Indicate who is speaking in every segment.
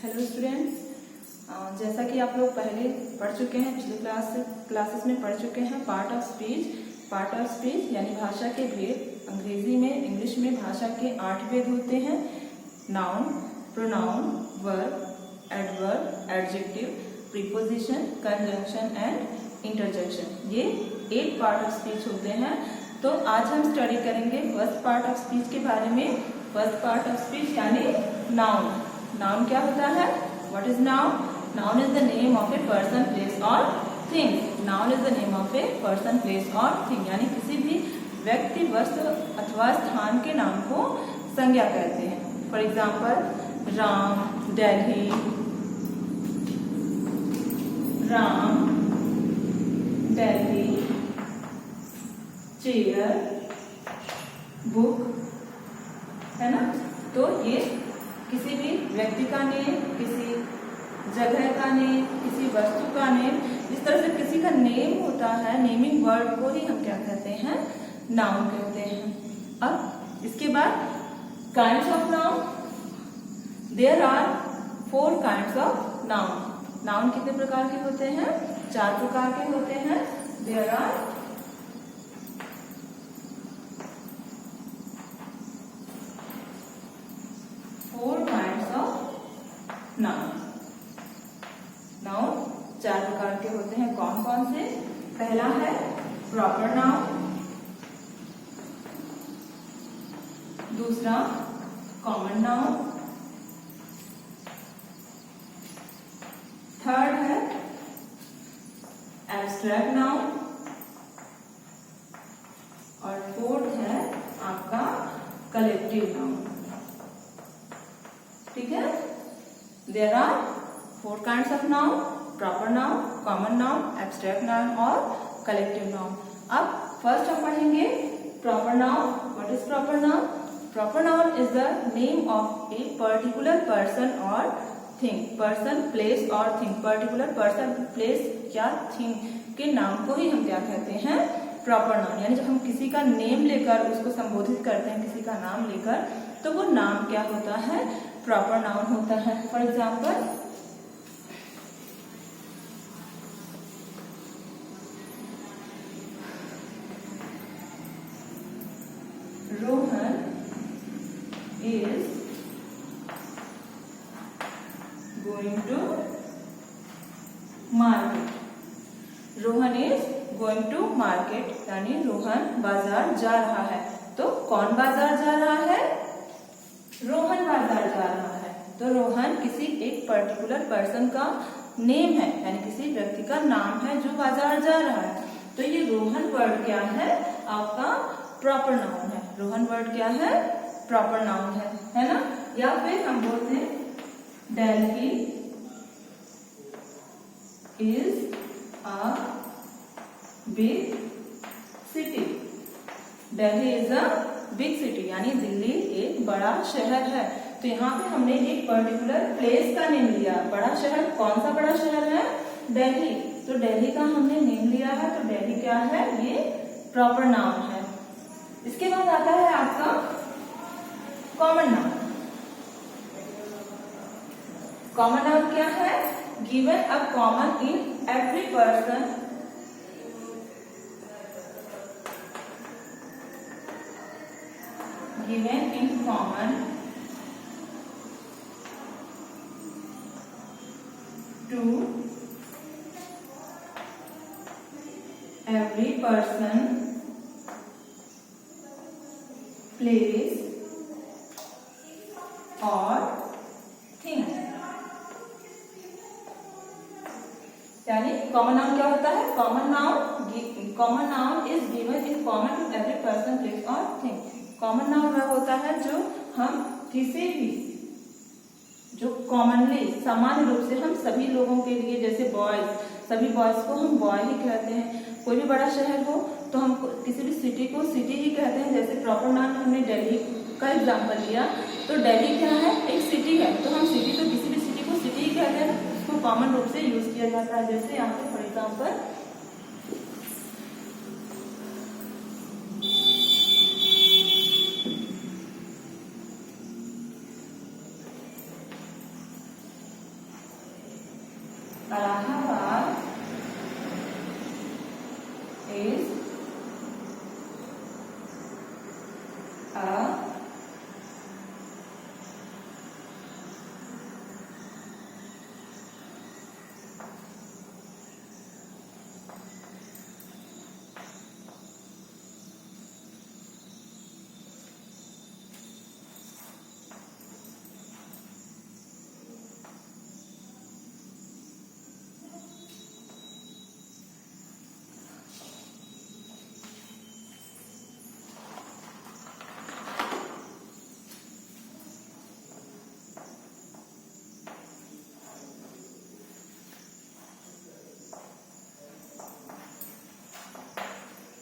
Speaker 1: Hello students, जैसा कि आप लोग पहले पढ़ चुके हैं, पिछले क्लासेस में पढ़ चुके हैं पार्ट ऑफ स्पीच यानी भाषा के भेद। अंग्रेजी में, इंग्लिश में भाषा के 8 भेद होते हैं। Noun, pronoun, verb, adverb, adjective, preposition, conjunction and interjection. ये 8 पार्ट ऑफ स्पीच होते हैं। तो आज हम स्टडी करेंगे फर्स्ट पार्ट ऑफ स्पीच के बारे में। फर्स्ट पार्ट ऑफ स्पीच यानी नाउन। नाउन क्या होता है? What is noun? Noun is the name of a person, place और thing. Noun is the name of a person, place और थिंग, यानी किसी भी व्यक्ति, वस्तु अथवा स्थान के नाम को संज्ञा कहते हैं। For example, Ram, Delhi, chair, book, है ना। तो ये किसी भी व्यक्ति का नेम, किसी जगह का नेम, किसी वस्तु का नेम, इस तरह से किसी का नेम होता है, नेमिंग वर्ड को ही हम क्या कहते हैं? नाउन कहते हैं। अब इसके बाद kinds of noun. There are 4 kinds of noun. Noun कितने प्रकार के होते हैं? 4 प्रकार के होते हैं। There are 4 kinds of noun. Noun 4 प्रकार के होते हैं। कौन कौन से? पहला है प्रॉपर नाउन, दूसरा कॉमन नाउन, थर्ड है एब्स्ट्रैक्ट नाउन और फोर्थ है आपका कलेक्टिव नाउन। ठीक है। There are 4 kinds of noun: proper noun, common noun, abstract noun और कलेक्टिव नाउन। अब फर्स्ट हम पढ़ेंगे proper noun. What is proper noun? Proper noun is the name of a particular person और thing. Person, place और thing. Particular person, place या thing के नाम को ही हम क्या कहते हैं? Proper noun. यानी जब हम किसी का नेम लेकर उसको संबोधित करते हैं, किसी का नाम लेकर, तो वो नाम क्या होता है? प्रॉपर नाउन होता है। For example, Rohan is going to market. Rohan is going to market, यानी रोहन बाजार जा रहा है। तो कौन बाजार जा रहा है? रोहन बाजार जा रहा है। तो रोहन किसी एक पर्टिकुलर पर्सन का नेम है, यानी किसी व्यक्ति का नाम है जो बाजार जा रहा है। तो ये रोहन वर्ड क्या है? आपका प्रॉपर नाउन है। रोहन वर्ड क्या है? प्रॉपर नाउन है ना। या फिर हम बोलते हैं Delhi is a big city. Delhi is a big city, यानी दिल्ली एक बड़ा शहर है। तो यहाँ पे हमने एक पर्टिकुलर प्लेस का नेम लिया। बड़ा शहर, कौन सा बड़ा शहर है? दिल्ली। तो दिल्ली का हमने नेम लिया है, तो दिल्ली क्या है? ये प्रॉपर नाउन है। इसके बाद आता है आपका कॉमन नाउन। कॉमन नाउन क्या है? Given a common in every person, given in common to every person, place और थिंग। यानी कॉमन नाउन क्या होता है? Common noun is given in common to every person, place और थिंग। कॉमन नाउन वह होता है जो हम किसी भी, जो कॉमनली, सामान्य रूप से हम सभी लोगों के लिए, जैसे बॉयज, सभी बॉयज को हम बॉय ही कहते हैं। कोई भी बड़ा शहर हो तो हम किसी भी सिटी को सिटी ही कहते हैं। जैसे प्रॉपर नाउन हमने दिल्ली का एग्जांपल लिया, तो दिल्ली क्या है? एक सिटी है। तो हम सिटी, तो किसी भी सिटी को सिटी ही कहते हैं। उसको कॉमन रूप से यूज किया जाता है। जैसे यहाँ पे for example Allahabad is a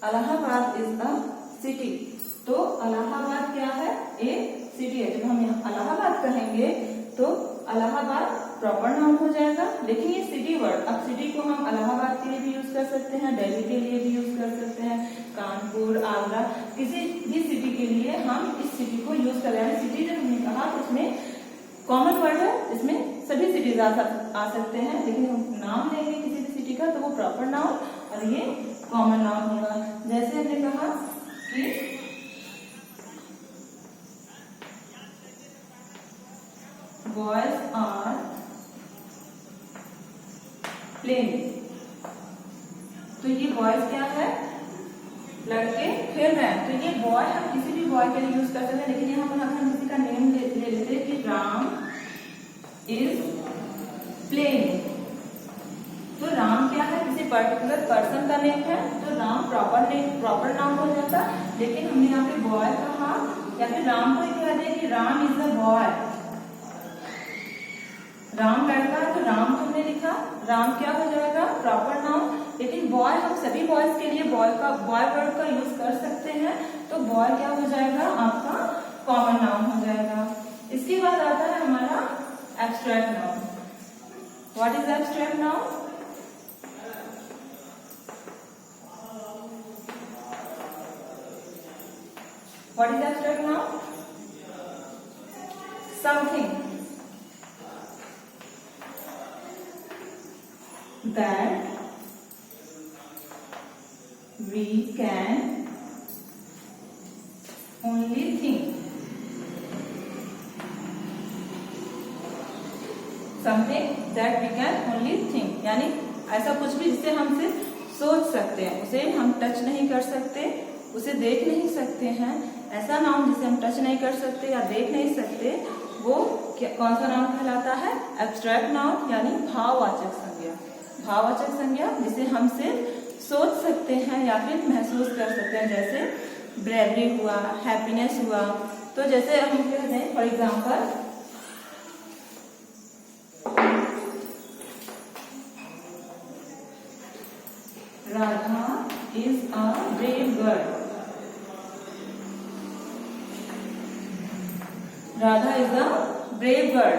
Speaker 1: Allahabad is a city. तो इलाहाबाद क्या है? एक सिटी है। जब हम यहाँ इलाहाबाद कहेंगे तो इलाहाबाद प्रॉपर नाउन हो जाएगा, लेकिन ये सिटी वर्ड, अब सिटी को हम इलाहाबाद के लिए भी यूज कर सकते हैं, दिल्ली के लिए भी यूज कर सकते हैं, कानपुर, आगरा, किसी भी सिटी के लिए हम इस सिटी को यूज कर रहे हैं। सिटी जब हमने कहा तो इसमें कॉमन वर्ड है, इसमें सभी सिटीज आ सकते हैं, लेकिन हम नाम लेंगे किसी भी सिटी का तो वो प्रॉपर नाउन और ये कॉमन नाउन होगा। जैसे हमने कहा कि बॉयज आर प्लेइंग, तो ये बॉयज क्या है? लड़के खेल रहे हैं। तो ये बॉय हम किसी भी बॉय के लिए यूज कर सकते हैं, लेकिन यहाँ पर हम किसी का नेम ले लेते हैं कि राम इज प्लेइंग। तो राम क्या है? किसी पर्टिकुलर पर्सन का नेम है, तो राम प्रॉपर नाउन हो जाता। लेकिन हमने यहाँ पे बॉय कहा या फिर राम को कह दिया कि Ram is a boy, Ram लड़का, तो राम तो हमने लिखा, राम क्या हो जाएगा? Proper noun. लेकिन बॉय हम सभी बॉयज के लिए बॉय वर्ड का यूज कर सकते हैं, तो बॉय क्या हो जाएगा? आपका कॉमन नाउन हो जाएगा। इसके बाद आता है हमारा abstract noun. What is abstract noun? What is abstract noun? Something that we can only think. Something that we can only think, यानी ऐसा कुछ भी जिसे हम सिर्फ सोच सकते हैं, उसे हम टच नहीं कर सकते, उसे देख नहीं सकते हैं। ऐसा नाउन जिसे हम टच नहीं कर सकते या देख नहीं सकते, वो कौन सा नाउन कहलाता है? एब्स्ट्रैक्ट नाउन, यानी भाववाचक संज्ञा। भाववाचक संज्ञा जिसे हम सिर्फ सोच सकते हैं या फिर महसूस कर सकते हैं, जैसे ब्रेवरी हुआ, हैप्पीनेस हुआ। तो जैसे हम कहते हैं for example, Radha is a brave girl. Radha is a brave girl.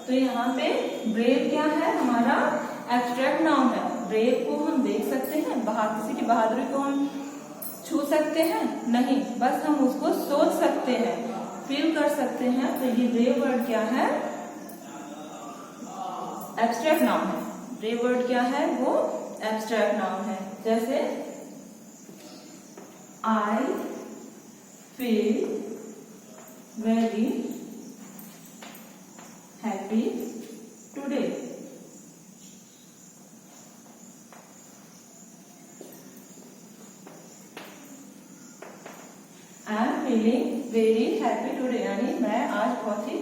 Speaker 1: तो यहाँ पे ब्रेव क्या है? हमारा एब्स्ट्रैक्ट नाउन है। ब्रेव को हम देख सकते हैं, किसी की बहादुरी को हम छू सकते हैं? नहीं, बस हम उसको सोच सकते हैं, फील कर सकते हैं। तो ये ब्रेव वर्ड क्या है? एब्स्ट्रैक्ट नाउन है। ब्रेव वर्ड क्या है? वो एब्स्ट्रैक्ट नाउन है। जैसे I feel very happy today. I am feeling very happy today, यानी मैं आज बहुत ही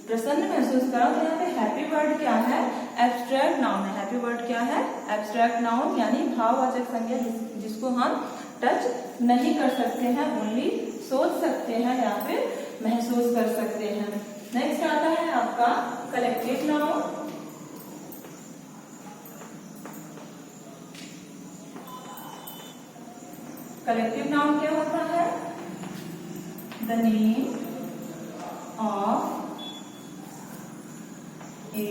Speaker 1: प्रसन्न महसूस कर रहा हूँ। यहाँ पे हैप्पी वर्ड क्या है? एब्स्ट्रैक्ट नाउन है। हैप्पी वर्ड क्या है? एब्स्ट्रैक्ट नाउन, यानी भाववाचक संज्ञा जिसको हम टच नहीं कर सकते हैं, ओनली सोच सकते हैं या फिर महसूस कर सकते हैं। नेक्स्ट आता है आपका कलेक्टिव नाउन। कलेक्टिव नाउन क्या होता है? The name of A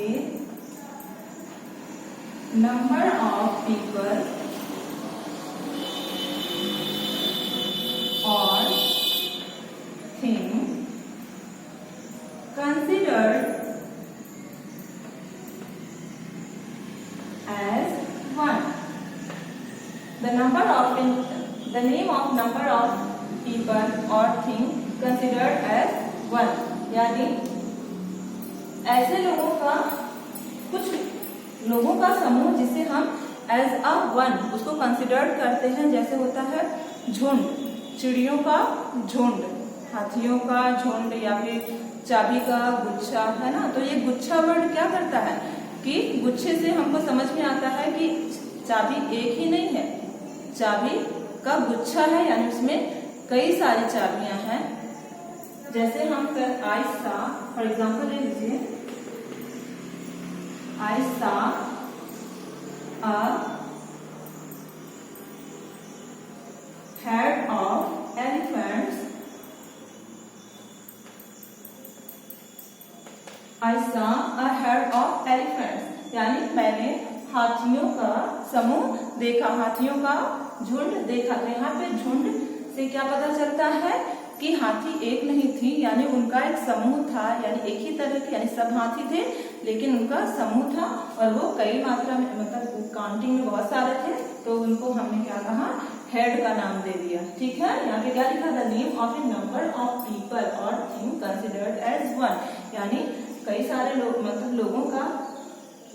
Speaker 1: number of people or things considered the name of number of people or thing considered as one, यानी ऐसे लोगों का, कुछ लोगों का समूह जिसे हम एज अ वन उसको कंसिडर करते हैं। जैसे होता है झुंड, चिड़ियों का झुंड, हाथियों का झुंड, या फिर चाबी का गुच्छा, है ना। तो ये गुच्छा वर्ड क्या करता है कि गुच्छे से हमको समझ में आता है कि चाबी एक ही नहीं है, चाबी का गुच्छा है, यानी उसमें कई सारी चाबियां हैं। जैसे हम कर आई सा, फॉर एग्जाम्पल ले लीजिए, आई सा a herd of elephants, I saw a herd of elephants, यानी मैंने हाथियों का समूह देखा, हाथियों का झुंड देखा। तो यहाँ पे झुंड से क्या पता चलता है कि हाथी एक नहीं थी, यानी उनका एक समूह था, यानी एक ही तरह के, यानी सब हाथी थे लेकिन उनका समूह था और वो कई मात्रा में, मतलब काउंटिंग में बहुत सारे थे, तो उनको हमने क्या कहा, हेड का नाम दे दिया। ठीक है, यहाँ पे क्या लिखा, the name of A number of people और थिंग कंसिडर्ड एज वन, यानी कई सारे लोग, मतलब लोगों का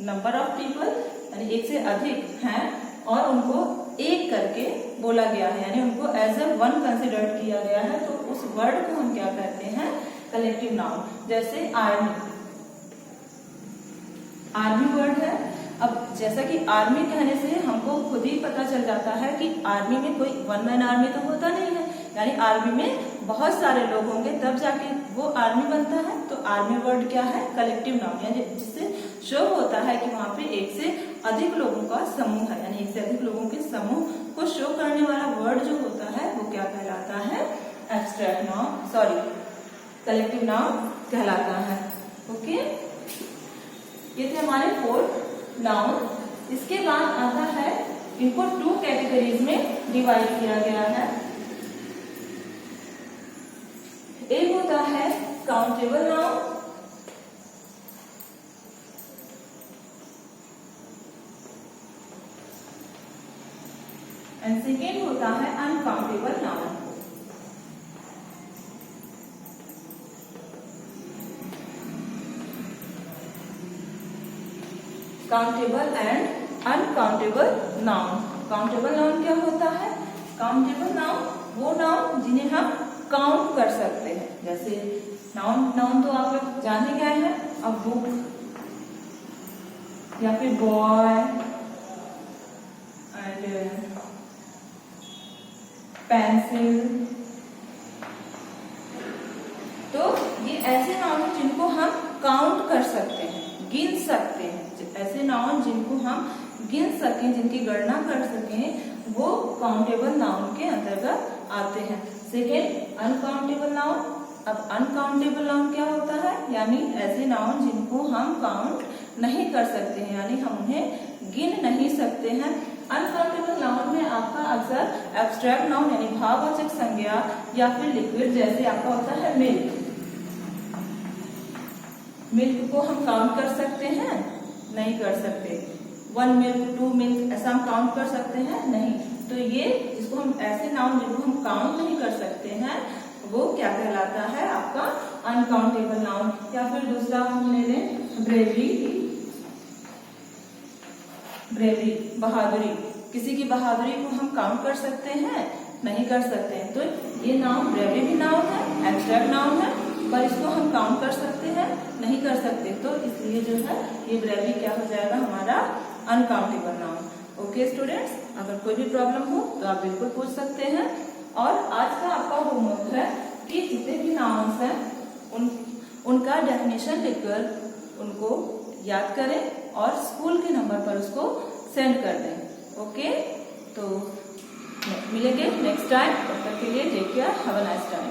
Speaker 1: नंबर ऑफ पीपल यानी एक से अधिक हैं और उनको एक करके बोला गया है, यानी उनको एज ए वन कंसिडर्ड किया गया है। तो उस वर्ड को हम क्या कहते हैं, कलेक्टिव नाउन। जैसे आर्मी, आर्मी वर्ड है। अब जैसा कि आर्मी कहने से हमको खुद ही पता चल जाता है कि आर्मी में कोई वन मैन आर्मी तो होता नहीं है, यानी आर्मी में बहुत सारे लोग होंगे तब जाके वो आर्मी बनता है। तो आर्मी वर्ड क्या है, कलेक्टिव नाउन, यानी जिससे शो होता है कि वहां पे एक से अधिक लोगों का समूह है, यानी एक से अधिक लोगों के समूह को शो करने वाला वर्ड जो होता है वो क्या कहलाता है, abstract noun, sorry collective noun कहलाता है। ओके, ये थे हमारे 4 नाउन। इसके बाद आता है, इनको 2 कैटेगरीज में डिवाइड किया गया है। एक होता है काउंटेबल नाउन, एंड सेकेंड होता है uncountable noun. Countable and uncountable noun. Countable noun क्या होता है, काउंटेबल नाउन वो नाउन जिन्हें हम काउंट कर सकते हैं। जैसे नाउन तो आप लोग जाने गए हैं, अब बुक या फिर बॉय एंड पेंसिल, तो ये ऐसे नाउन जिनको हम काउंट कर सकते हैं, गिन सकते हैं। ऐसे नाउन जिनको हम गिन सकें, जिनकी गणना कर सकें, वो काउंटेबल नाउन के अंतर्गत आते हैं। Second uncountable noun. अब अनकाउंटेबल नाउन क्या होता है, यानी ऐसे नाउन जिनको हम काउंट नहीं कर सकते हैं, यानी हम उन्हें गिन नहीं सकते हैं। अनकाउंटेबल नाउन में आपका अक्सर एब्स्ट्रैक्ट नाउन यानी भाववाचक संज्ञा या फिर लिक्विड, जैसे आपका होता है मिल्क। मिल्क को हम काउंट कर सकते हैं, नहीं कर सकते। 1 मिल्क 2 मिल्क ऐसा हम काउंट कर सकते हैं, नहीं। तो ये जिसको हम ऐसे नाउन जिनको हम काउंट नहीं कर सकते हैं वो क्या कहलाता है, आपका अनकाउंटेबल नाउन। या फिर दूसरा हम ले लें ब्रेवरी, ब्रेवरी बहादुरी। किसी की बहादुरी को हम काउंट कर सकते हैं, नहीं कर सकते हैं। तो ये नाउन ब्रेवरी भी नाउन है, एब्स्ट्रैक्ट नाउन है, पर इसको हम काउंट कर सकते हैं, नहीं कर सकते। तो इसलिए जो है ये ब्रेवरी क्या हो जाएगा, हमारा अनकाउंटेबल नाउन। ओके स्टूडेंट्स, अगर कोई भी प्रॉब्लम हो तो आप बिल्कुल पूछ सकते हैं। और आज का आपका होमवर्क है कि जितने भी नाउन्स हैं उनका डेफिनेशन लिखकर उनको याद करें और स्कूल के नंबर पर उसको सेंड कर दें। ओके, तो मिलेंगे नेक्स्ट टाइम, तब तक के लिए take care, have a nice time.